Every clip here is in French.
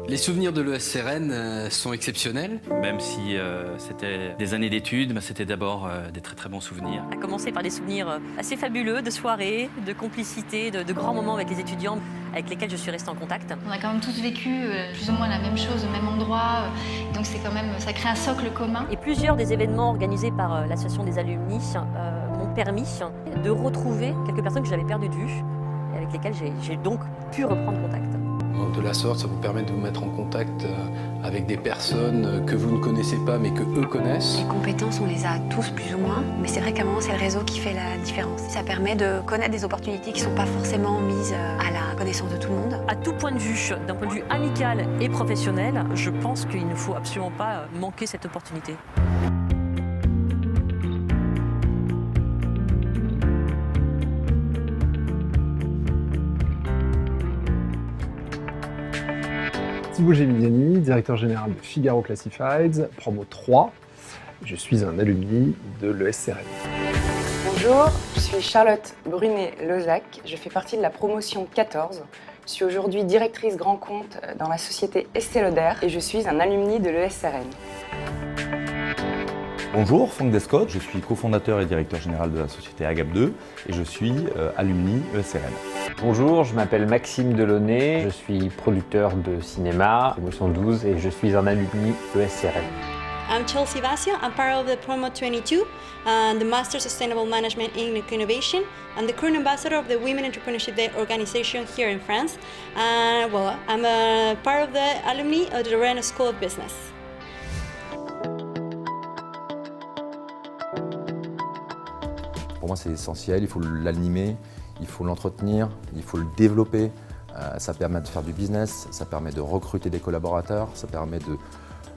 Les souvenirs de l'ESCRN sont exceptionnels. Même si c'était des années d'études, c'était d'abord des très bons souvenirs. À commencer par des souvenirs assez fabuleux de soirées, de complicité, de grands moments avec les étudiants avec lesquels je suis restée en contact. On a quand même tous vécu plus ou moins la même chose au même endroit, donc c'est quand même, ça crée un socle commun. Et plusieurs des événements organisés par l'association des alumni m'ont permis de retrouver quelques personnes que j'avais perdues de vue et avec lesquelles j'ai donc pu reprendre contact. De la sorte, ça vous permet de vous mettre en contact avec des personnes que vous ne connaissez pas mais que eux connaissent. Les compétences, on les a tous plus ou moins, mais c'est vrai qu'à un moment, c'est le réseau qui fait la différence. Ça permet de connaître des opportunités qui ne sont pas forcément mises à la connaissance de tout le monde. À tout point de vue, d'un point de vue amical et professionnel, je pense qu'il ne faut absolument pas manquer cette opportunité. Thibaut Gemignani, directeur général de Figaro Classifieds, promo 3. Je suis un alumni de l'ESCRN. Bonjour, je suis Charlotte Brunet-Lozac, je fais partie de la promotion 14. Je suis aujourd'hui directrice grand compte dans la société Estée Lauder et je suis un alumni de l'ESCRN. Bonjour, Franck Descott, je suis cofondateur et directeur général de la société Agap 2 et je suis alumni ESCRN. Bonjour, je m'appelle Maxime Delaunay, je suis producteur de cinéma, promotion 12 et je suis un alumni ESCRN. I'm Chelsea Vassia, I'm part of the Promo 22, the Master Sustainable Management in Innovation. I'm the current ambassador of the Women Entrepreneurship Day organization here in France. And I'm a part of the alumni of the Rennes School of Business. Pour moi c'est essentiel, il faut l'animer, il faut l'entretenir, il faut le développer. Ça permet de faire du business, ça permet de recruter des collaborateurs, ça permet de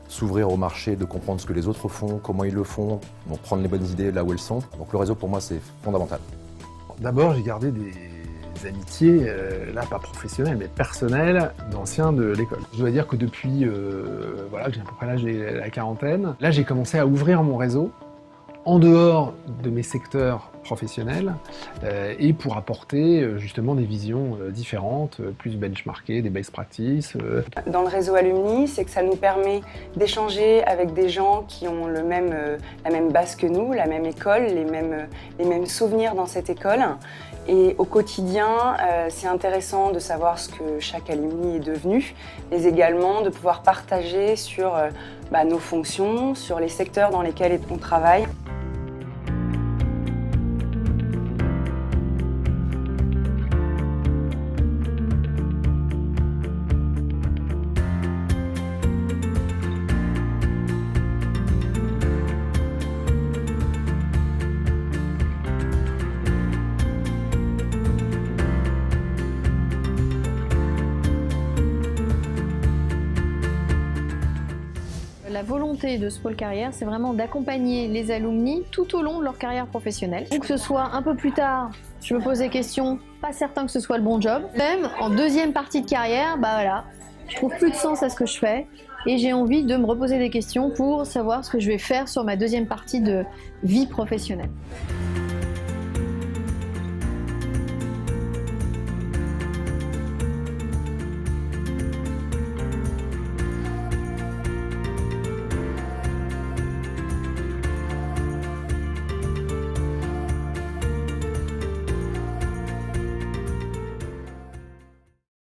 s'ouvrir au marché, de comprendre ce que les autres font, comment ils le font, donc prendre les bonnes idées là où elles sont. Donc le réseau pour moi c'est fondamental. D'abord, j'ai gardé des amitiés, là pas professionnelles mais personnelles, d'anciens de l'école. Je dois dire que depuis, voilà, j'ai à peu près l'âge de la quarantaine, là j'ai commencé à ouvrir mon réseau en dehors de mes secteurs professionnels et pour apporter justement des visions différentes, plus benchmarkées, des best practices. Dans le réseau alumni, c'est que ça nous permet d'échanger avec des gens qui ont la même base que nous, la même école, les mêmes souvenirs dans cette école. Et au quotidien, c'est intéressant de savoir ce que chaque alumni est devenu, mais également de pouvoir partager sur nos fonctions, sur les secteurs dans lesquels on travaille. La volonté de ce pôle carrière, c'est vraiment d'accompagner les alumni tout au long de leur carrière professionnelle. Ou que ce soit un peu plus tard, je me pose des questions, pas certain que ce soit le bon job. Même en deuxième partie de carrière, voilà, je trouve plus de sens à ce que je fais et j'ai envie de me reposer des questions pour savoir ce que je vais faire sur ma deuxième partie de vie professionnelle.